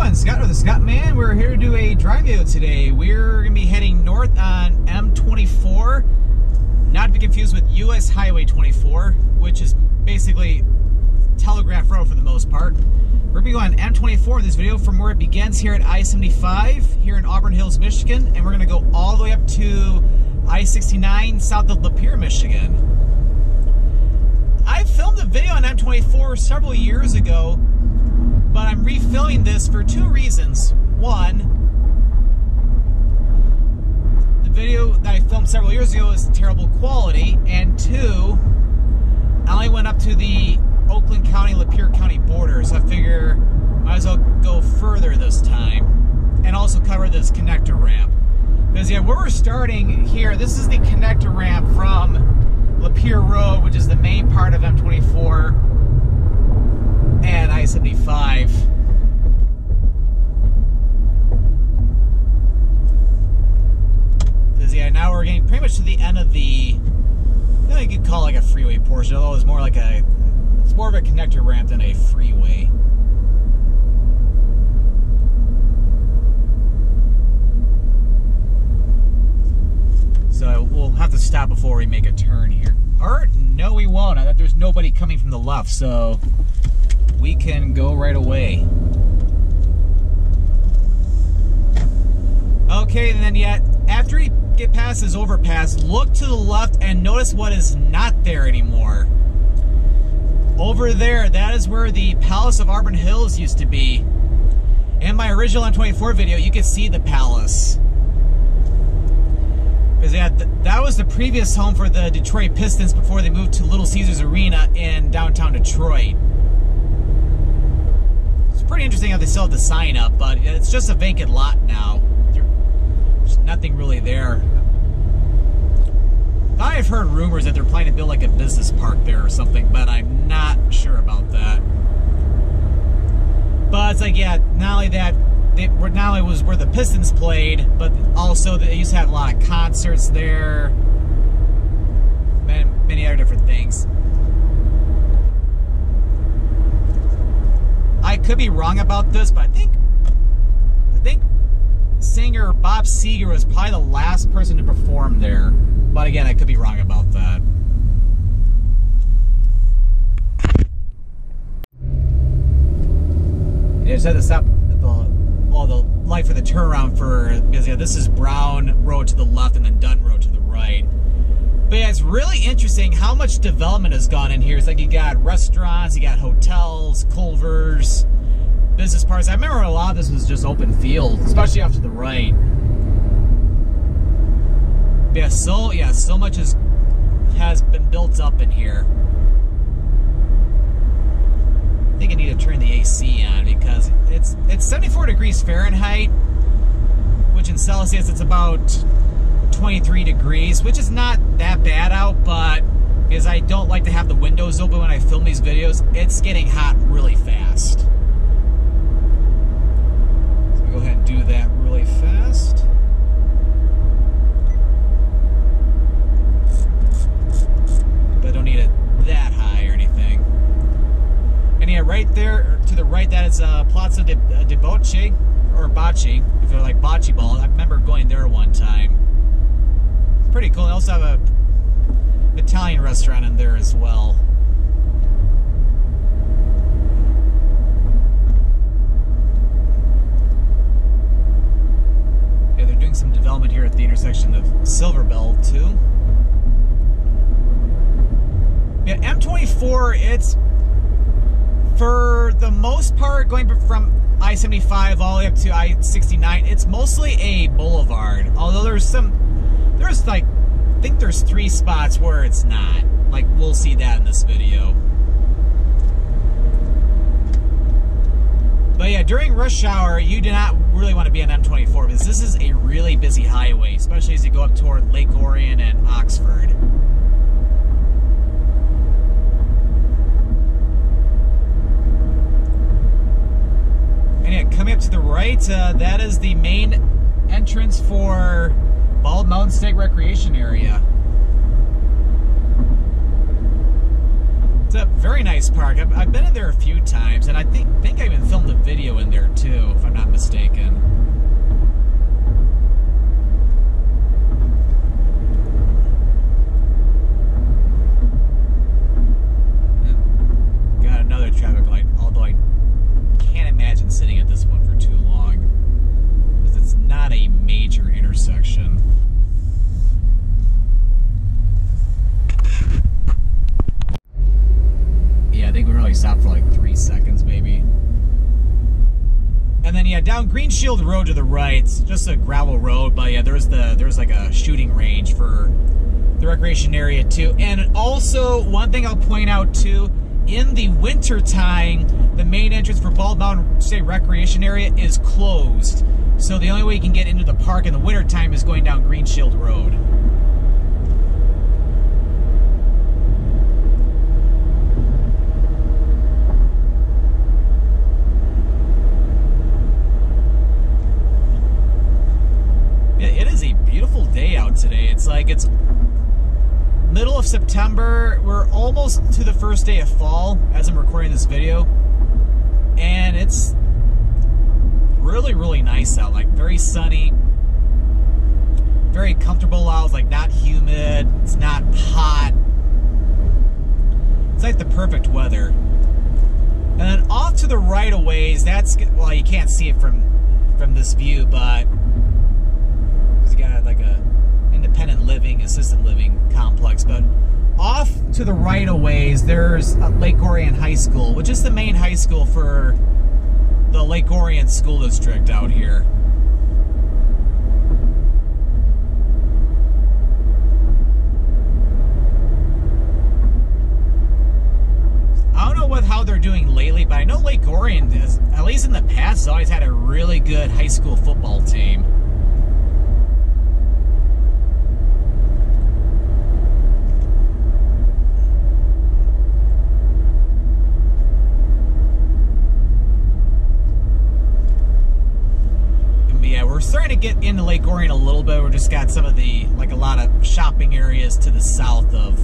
everyone, Scott with the Scottman. We're here to do a drive video today. We're going to be heading north on M-24, not to be confused with US Highway 24, which is basically Telegraph Road for the most part. We're going to go on M-24 in this video from where it begins here at I-75 here in Auburn Hills, Michigan, and we're going to go all the way up to I-69 south of Lapeer, Michigan. I filmed a video on M-24 several years ago, but I'm refilming this for two reasons. One, the video that I filmed several years ago is terrible quality, and two, I only went up to the Oakland County, Lapeer County border, so I figure might as well go further this time and also cover this connector ramp. Because yeah, where we're starting here, this is the connector ramp from Lapeer Road, which is the main part of M24 and I-75. Because yeah, now we're getting pretty much to the end of the, you know, you could call it like a freeway portion, although it's more like a, it's more of a connector ramp than a freeway. So we'll have to stop before we make a turn here. Or no, we won't. There's nobody coming from the left, so we can go right away. Okay, and then yet, after you get past this overpass, look to the left and notice what is not there anymore. Over there, that is where the Palace of Auburn Hills used to be. In my original M24 video, you could see the palace. Because yeah, that was the previous home for the Detroit Pistons before they moved to Little Caesars Arena in downtown Detroit. It's pretty interesting how they still have the sign up, but it's just a vacant lot now. There's nothing really there. I've heard rumors that they're planning to build like a business park there or something, but I'm not sure about that. But it's like, yeah, not only that, not only was where the Pistons played, but also they used to have a lot of concerts there, many other different things. I could be wrong about this, but I think singer Bob Seger was probably the last person to perform there. But again, I could be wrong about that. Yeah, just had to stop at the light for the turnaround because yeah, this is Brown Road to the left and then Dunn Road to the right. But yeah, it's really interesting how much development has gone in here. It's like you got restaurants, you got hotels, Culvers, business parks. I remember a lot of this was just open field, especially off to the right. But yeah, so much has been built up in here. I think I need to turn the AC on because it's 74 degrees Fahrenheit, which in Celsius it's about 23 degrees, which is not that bad out, but because I don't like to have the windows open when I film these videos, it's getting hot really fast. So I'll go ahead and do that really fast. But I don't need it that high or anything. And yeah, right there to the right, that is Palace of Bocce, or Bocce, if you like bocce ball. I remember going there one time. It's pretty cool. They also have a Italian restaurant in there as well. Yeah, they're doing some development here at the intersection of Silver Bell too. Yeah, M24, it's, for the most part, going from I-75 all the way up to I-69, it's mostly a boulevard. Although there's like, I think there's 3 spots where it's not. Like, we'll see that in this video. But yeah, during rush hour, you do not really want to be on M24 because this is a really busy highway, especially as you go up toward Lake Orion and Oxford. And yeah, coming up to the right, that is the main entrance for Bald Mountain State Recreation Area. It's a very nice park. I've been in there a few times, and I think I even filmed a video in there too, if I'm not this one for too long, because it's not a major intersection. Yeah, I think we really stopped for like 3 seconds, maybe. And then, yeah, down Green Shield Road to the right, it's just a gravel road, but yeah, there's like a shooting range for the recreation area too. And also, one thing I'll point out too, in the winter time, the main entrance for Bald Mountain State Recreation Area is closed. So the only way you can get into the park in the winter time is going down Green Shield Road. It is a beautiful day out today. It's like it's middle of September. We're almost to the first day of fall as I'm recording this video. And it's really, really nice out. Like very sunny, very comfortable out. It's like not humid. It's not hot. It's like the perfect weather. And then off to the right a ways, that's, well, you can't see it from this view, but got like a independent living, assisted living complex. But off to the right a ways, there's Lake Orion High School, which is the main high school for the Lake Orion School District out here. I don't know how they're doing lately, but I know Lake Orion, has, at least in the past, has always had a really good high school football team. We're starting to get into Lake Orion a little bit. We've just got some of the, like a lot of shopping areas to the south of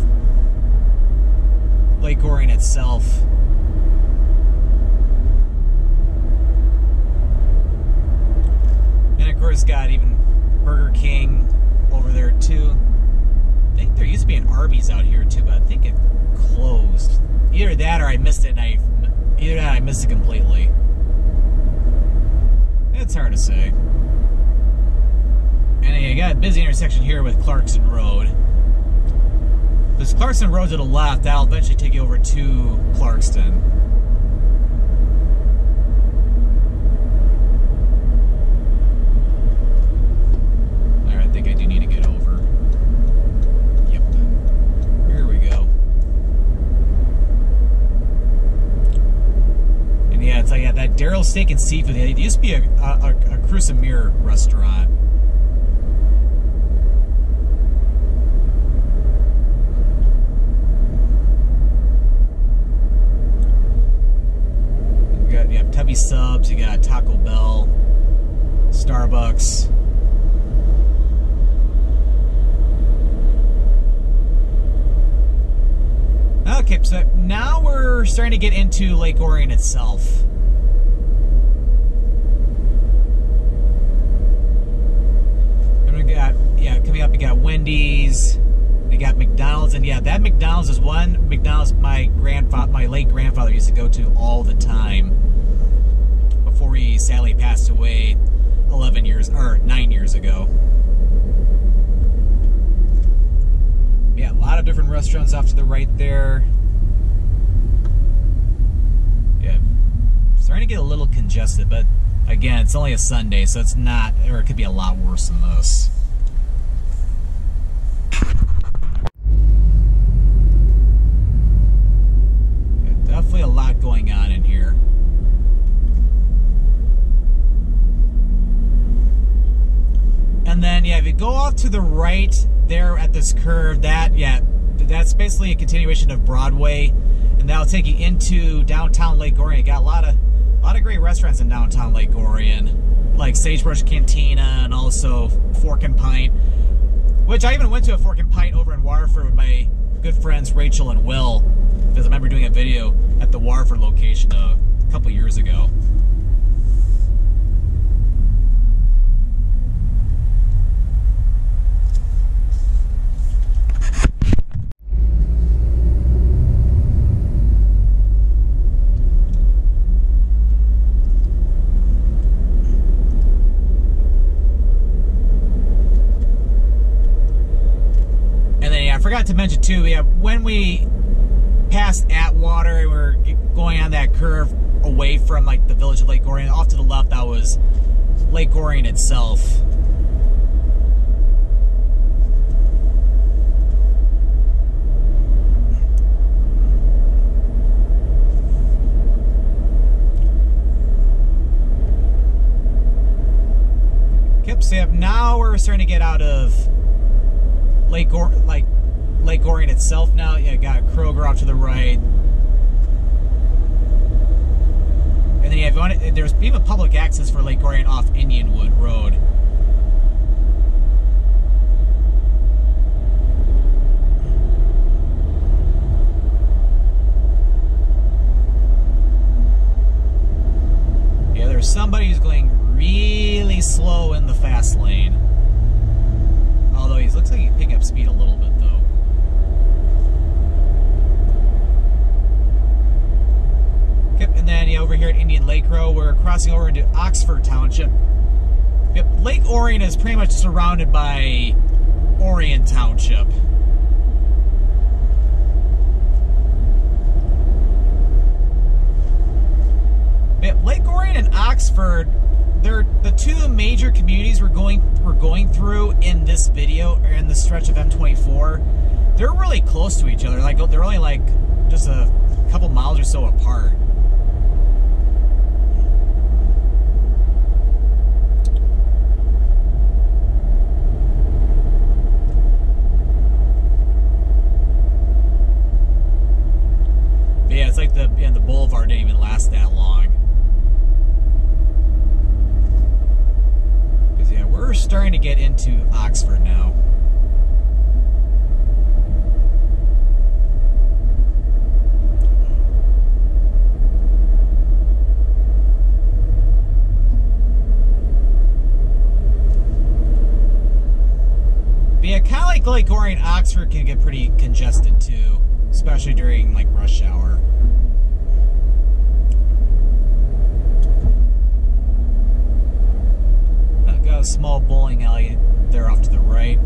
Lake Orion itself. And of course got even Burger King over there too. I think there used to be an Arby's out here too, but I think it closed. Either that or I missed it, and either that or I missed it completely. It's hard to say. And you got a busy intersection here with Clarkson Road. This Clarkson Road to the left, that'll eventually take you over to Clarkston. Alright, I think I do need to get over. Yep. Here we go. And yeah, it's like, yeah, that Daryl's Steak and Seafood. It used to be a Cruisamere restaurant. You have Tubby Subs, you got Taco Bell, Starbucks. Okay, so now we're starting to get into Lake Orion itself. And we got, yeah, coming up, you got Wendy's, you got McDonald's, and yeah, that McDonald's is one McDonald's my late grandfather used to go to all the time before he sadly passed away 9 years ago. Yeah, a lot of different restaurants off to the right there. Yeah, starting to get a little congested, but again, it's only a Sunday, so it's not, or it could be a lot worse than this. Yeah, definitely a lot going on in here. And then, yeah, if you go off to the right there at this curve, that's basically a continuation of Broadway, and that'll take you into downtown Lake Orion. You got a lot of great restaurants in downtown Lake Orion, like Sagebrush Cantina and also Fork and Pint, which I even went to a Fork and Pint over in Waterford with my good friends Rachel and Will, because I remember doing a video at the Waterford location a couple years ago. forgot to mention too, yeah, when we passed Atwater and we're going on that curve away from like the village of Lake Orion, off to the left, that was Lake Orion itself. So now we're starting to get out of Lake Orion itself now. Yeah, got Kroger off to the right. And then you have, there's even public access for Lake Orion off Indianwood Road. Yeah, there's somebody who's going really slow in the fast lane. Although he looks like he's picking up speed a little bit though. Yep, and then over here at Indian Lake Road, we're crossing over into Oxford Township. Yep, Lake Orion is pretty much surrounded by Orion Township. Yep, Lake Orion and Oxford, they're the two major communities we're going through in this video, or in the stretch of M24. They're really close to each other. Like, they're only like just a couple miles or so apart. But yeah, it's like the boulevard didn't even last that long. We're starting to get into Oxford now. But yeah, kind of like Lake Orion, Oxford can get pretty congested too, especially during like rush hour. Got a small bowling alley there off to the right.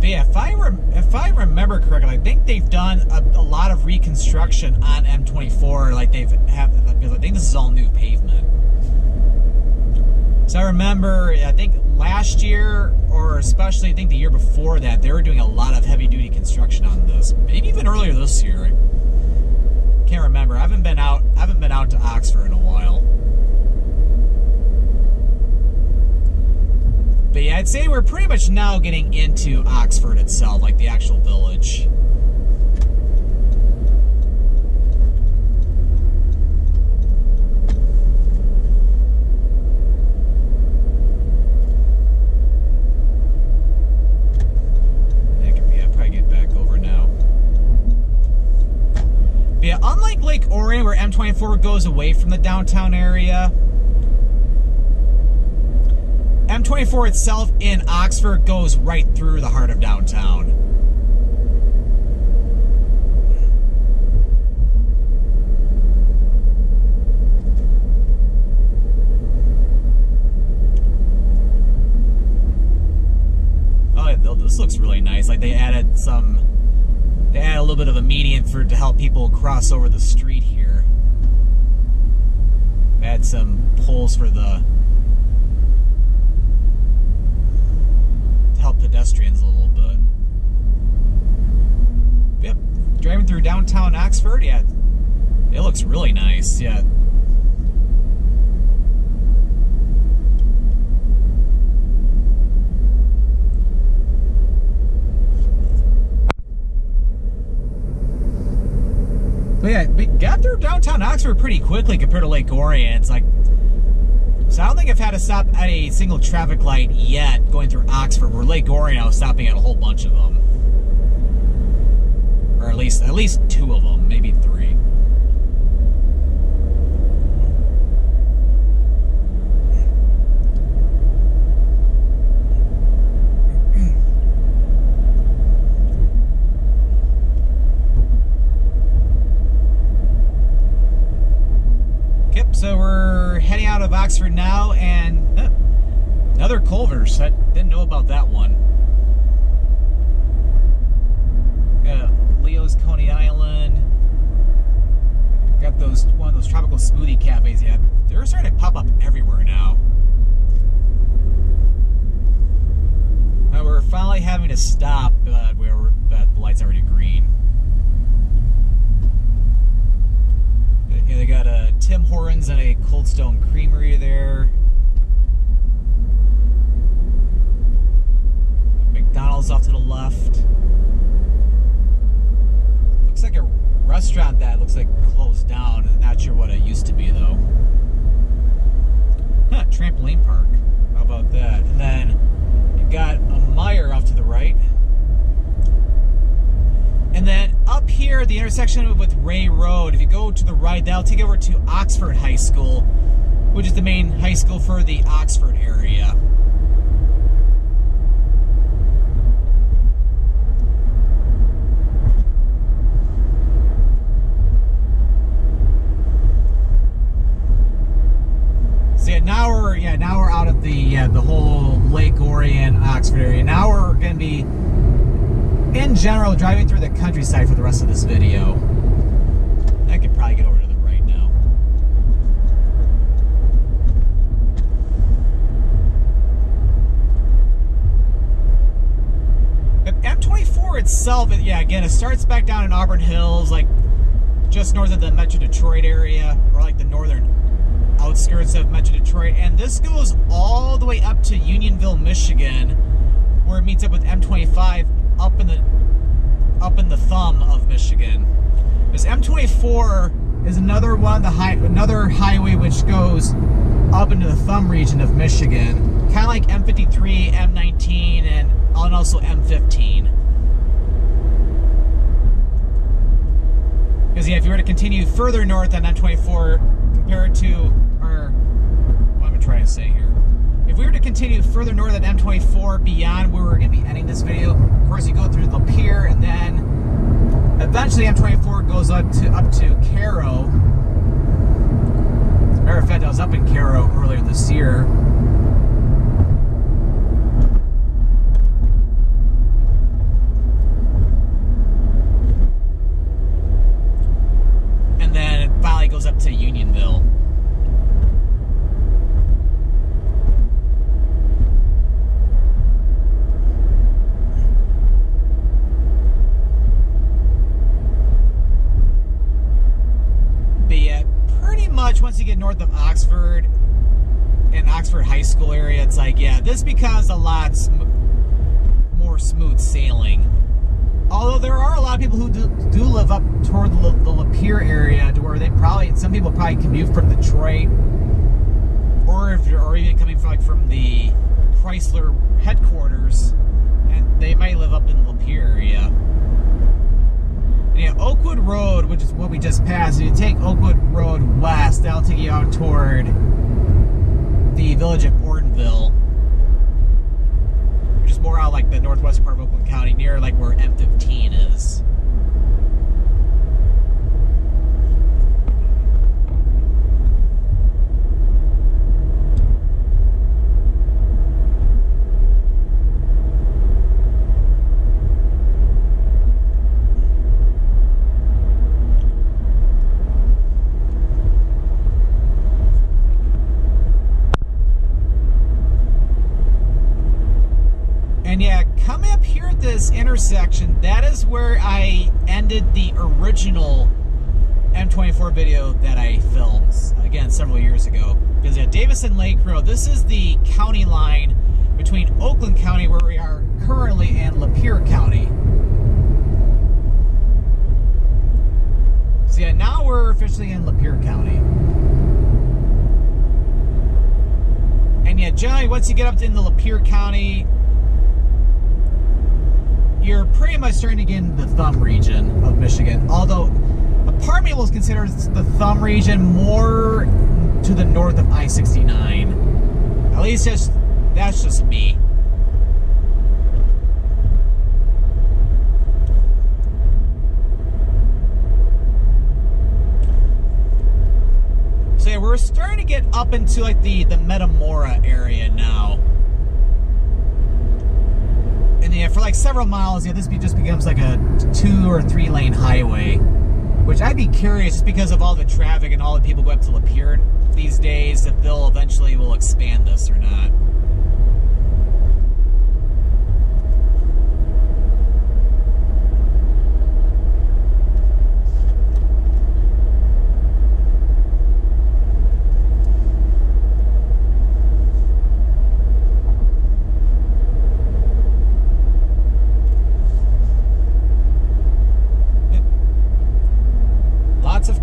But yeah, if I remember correctly, I think they've done a lot of reconstruction on M24. Like because I think this is all new pavement. So I remember, I think last year, or especially I think the year before that, they were doing a lot of heavy-duty construction on this. Maybe even earlier this year. I can't remember. I haven't been out to Oxford in a while. But yeah, I'd say we're pretty much now getting into Oxford itself, like the actual village. Yeah, unlike Lake Orion, where M24 goes away from the downtown area, M24 itself in Oxford goes right through the heart of downtown. Oh, yeah, this looks really nice. Like they added a little bit of a median to help people cross over the street here. Add some poles to help pedestrians a little bit. Yep, driving through downtown Oxford, yeah, it looks really nice, yeah. But yeah, we got through downtown Oxford pretty quickly compared to Lake Orion. It's like, so I don't think I've had to stop at a single traffic light yet going through Oxford. Where Lake Orion, I was stopping at a whole bunch of them, or at least 2 of them, maybe 3. So we're heading Oxford now, and another Culver's. I didn't know about that one. Leo's Coney Island. Got one of those tropical smoothie cafes. Yeah, they're starting to pop up everywhere now. We're finally having to stop where the light's already green. Yeah, they got a Tim Hortons and a Cold Stone Creamery there. McDonald's off to the left. Looks like a restaurant that looks like closed down. Not sure what it used to be though. Huh, trampoline park. How about that? And then you got a Meijer off to the right. And then up here, the intersection with Ray Road, if you go to the right, that'll take you over to Oxford High School, which is the main high school for the Oxford area. So yeah, now we're out of the whole Lake Orion and Oxford area. Now we're going to be, in general, driving through the countryside for the rest of this video. I could probably get over to the right now. But M-24 itself, yeah, again, it starts back down in Auburn Hills, like just north of the Metro Detroit area, or like the northern outskirts of Metro Detroit, and this goes all the way up to Unionville, Michigan, where it meets up with M-25 up in the thumb of Michigan. This M-24 is another another highway which goes up into the thumb region of Michigan, kind of like M-53, M-19, and also M-15. Because yeah, if you were to continue further north on M-24 compared to, or what am I trying to say here? If we were to continue further north on M-24 beyond where we're going to be ending this video, of course you go through Lapeer, and then eventually M-24 goes up to Cairo. As a matter of fact, I was up in Cairo earlier this year. And then it finally goes up to Unionville. Once you get north of Oxford and Oxford High School area, it's like, yeah, this becomes a lot more smooth sailing. Although there are a lot of people who do live up toward the Lapeer area, to where some people probably commute from Detroit, or even coming from the Chrysler headquarters, and they might live up in the Lapeer area. Yeah, Oakwood Road, which is what we just passed, if you take Oakwood Road west, that'll take you out toward the village of Ortonville, which is more out like the northwest part of Oakland County, near like where M15 is. And yeah, coming up here at this intersection, that is where I ended the original M24 video that I filmed, again, several years ago. Because at Davison Lake Road, this is the county line between Oakland County, where we are currently, and Lapeer County. So yeah, now we're officially in Lapeer County. And yeah, generally, once you get up in the Lapeer County, you're pretty much starting to get in the thumb region of Michigan. Although, a part of me will consider the thumb region more to the north of I-69. At least that's just me. So yeah, we're starting to get get up into like the Metamora area now. And yeah, for like several miles, yeah, this just becomes like a 2 or 3 lane highway. Which I'd be curious, just because of all the traffic and all the people go up to Lapeer these days, if they'll eventually will expand this or not.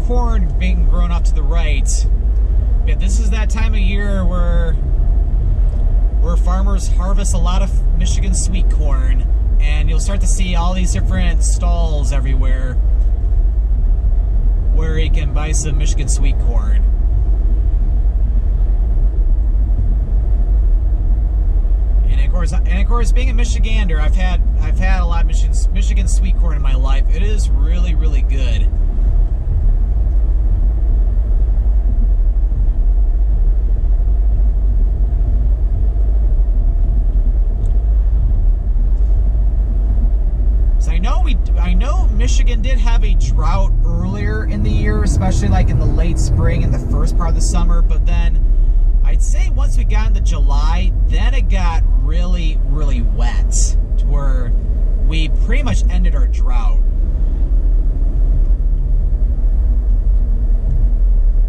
Corn being grown off to the right. Yeah, this is that time of year where farmers harvest a lot of Michigan sweet corn, and you'll start to see all these different stalls everywhere where you can buy some Michigan sweet corn. And of course, being a Michigander, I've had a lot of Michigan sweet corn in my life. It is really, really good. I know Michigan did have a drought earlier in the year, especially like in the late spring and the first part of the summer, but then I'd say once we got into July, then it got really, really wet to where we pretty much ended our drought.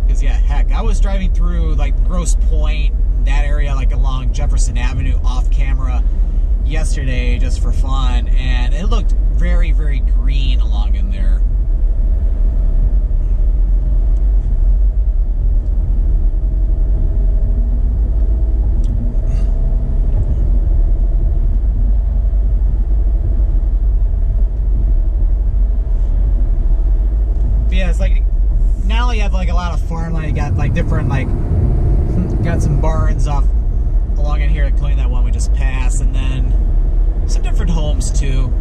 Because yeah, heck, I was driving through like Grosse Pointe, that area, like along Jefferson Avenue off camera yesterday just for fun, and it looked very, very green along in there. But yeah, it's like not only you have like a lot of farmland, you got like different got some barns off along in here, including that one we just passed, and then some different homes too.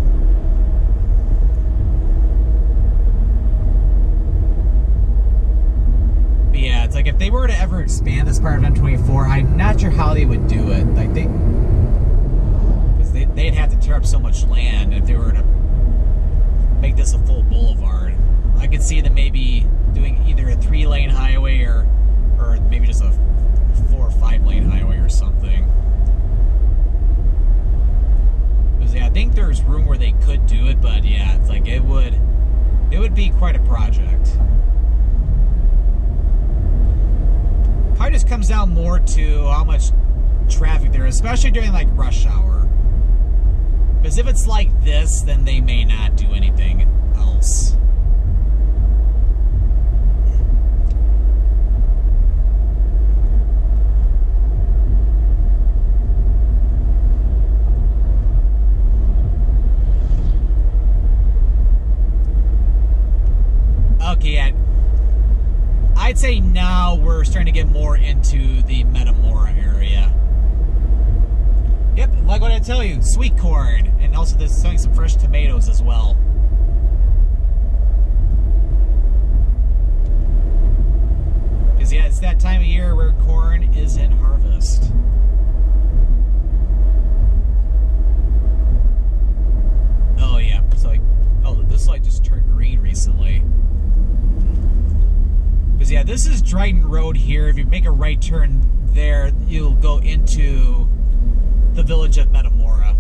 But yeah, it's like if they were to ever expand this part of M-24, I'm not sure how they would do it. Like because they'd have to tear up so much land if they were to make this a full boulevard. I could see them maybe doing either a 3-lane highway or maybe just a 4 or 5-lane highway or something. Because yeah, I think there's room where they could do it, but yeah, it's like it would be quite a project. Probably just comes down more to how much traffic there is, especially during like rush hour. Because if it's like this, then they may not do anything else. Okay, I'd say now we're starting to get more into the Metamora area. Yep, like what I tell you, sweet corn, and also there's some fresh tomatoes as well. Because yeah, it's that time of year where corn is in harvest. Oh yeah, it's like, oh, this light just turned green recently. Because yeah, this is Dryden Road here. If you make a right turn there, you'll go into the village of Metamora.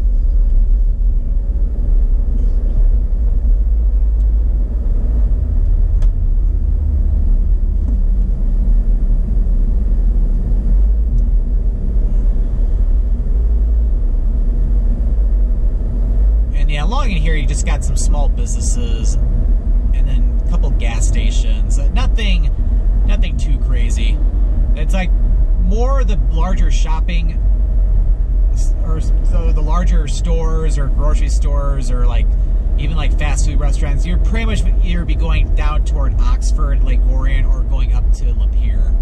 And yeah, along in here you just got some small businesses and then a couple gas stations. Nothing too crazy. It's like more the larger shopping, or so the larger stores or grocery stores, or like even like fast food restaurants. You're pretty much either be going down toward Oxford, Lake Orion, or going up to Lapeer.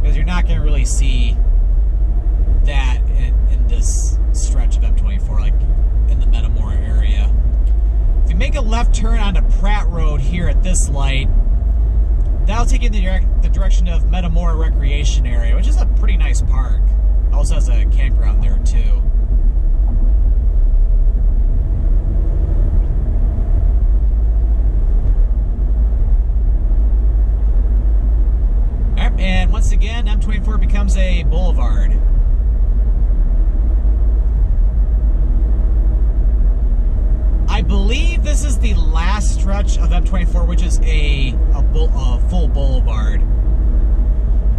Because you're not going to really see that in this stretch of M-24, like in the Metamora area. If you make a left turn onto Pratt Road here at this light, that'll take you in the direction of Metamora Recreation Area, which is a pretty nice park. Also has a campground there too. Alright, and once again, M24 becomes a boulevard. I believe this is the last stretch of M24, which is a full boulevard.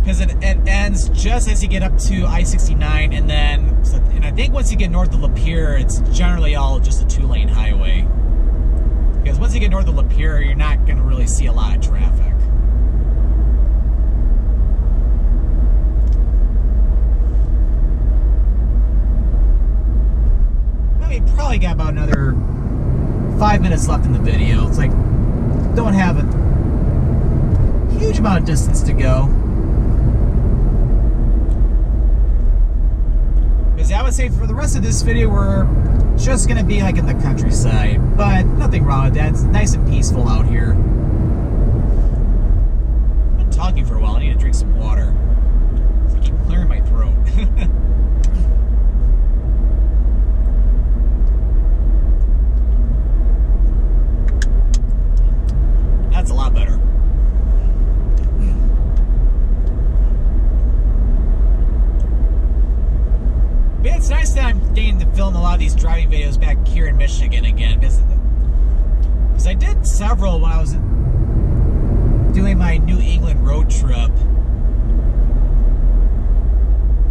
Because it ends just as you get up to I-69, and I think once you get north of Lapeer, it's generally all just a 2-lane highway. Because once you get north of Lapeer, you're not going to really see a lot of traffic. Well, we probably got about another 5 minutes left in the video. It's like, don't have a huge amount of distance to go. Because I would say for the rest of this video, we're just going to be like in the countryside. But nothing wrong with that. It's nice and peaceful out here. I've been talking for a while. I need to drink some water. I keep clearing my throat. That's a lot better. But it's nice that I'm getting to film a lot of these driving videos back here in Michigan again, because I did several when I was doing my New England road trip.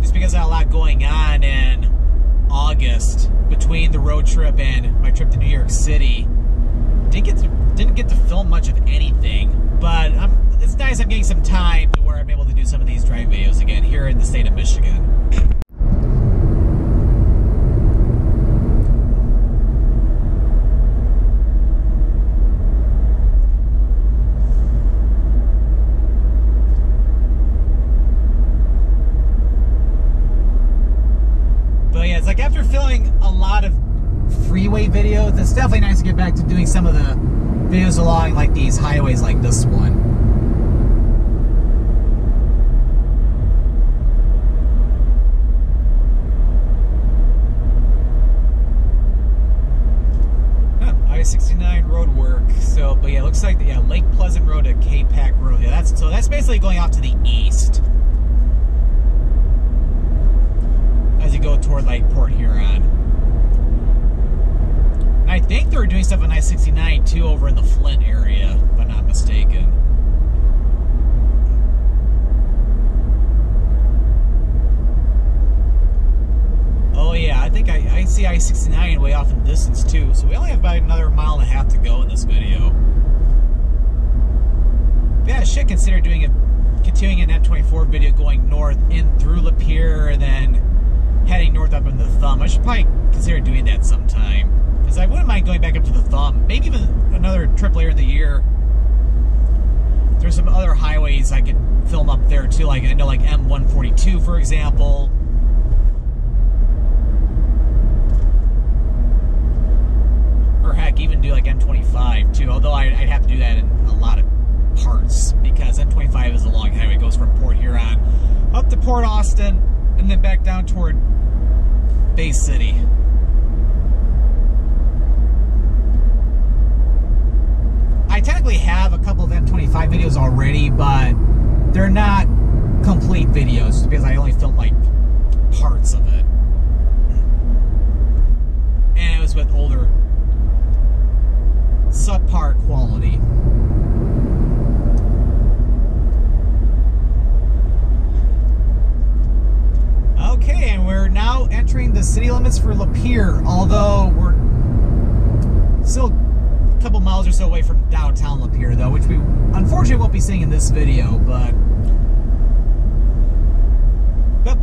Just because I had a lot going on in August between the road trip and my trip to New York City. Didn't get to film much of anything, but it's nice I'm getting some time to where I'm able to do some of these driving videos again here in the state of Michigan. But yeah, it's like after filming a lot of freeway videos, it's definitely nice to get back to doing some of the videos along like these highways like this one. I-69 road work. So, but yeah, it looks like Lake Pleasant Road to K-Pack Road. Yeah, that's basically going off to the east as you go toward like Port Huron. I think they were doing stuff on I-69 too over in the Flint area, if I'm not mistaken. Oh yeah, I think I see I-69 way off in the distance too, so we only have about another 1.5 miles to go in this video. But yeah, I should consider continuing an M24 video going north in through Lapeer and then heading north up into the Thumb. I should probably consider doing that sometime. Because I wouldn't mind going back up to the Thumb. Maybe even another trip later in the year. There's some other highways I could film up there too. Like I know like M-142 for example. Or heck, even do like M-25 too. Although I'd have to do that in a lot of parts. Because M-25 is a long highway. It goes from Port Huron up to Port Austin. And then back down toward Bay City. I technically have a couple of M25 videos already, but they're not complete videos because I only filmed like parts of it. And it was with older subpar quality. Okay, and we're now entering the city limits for Lapeer, although we're still a couple miles or so away from downtown Lapeer, though, which we unfortunately won't be seeing in this video, but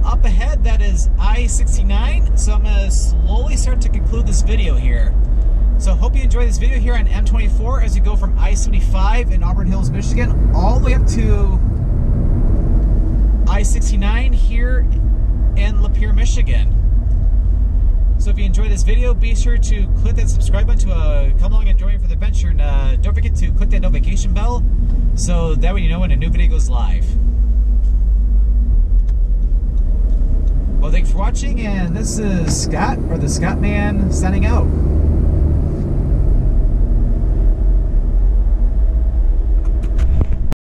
up ahead, that is I-69, so I'm going to slowly start to conclude this video here. So hope you enjoyed this video here on M24 as you go from I-75 in Auburn Hills, Michigan, all the way up to I-69 here in Lapeer, Michigan. So if you enjoyed this video, be sure to click that subscribe button to come along and join me for the adventure. And don't forget to click that notification bell So that way you know when a new video goes live. Well, thanks for watching, and this is Scott, or the Scottman, signing out.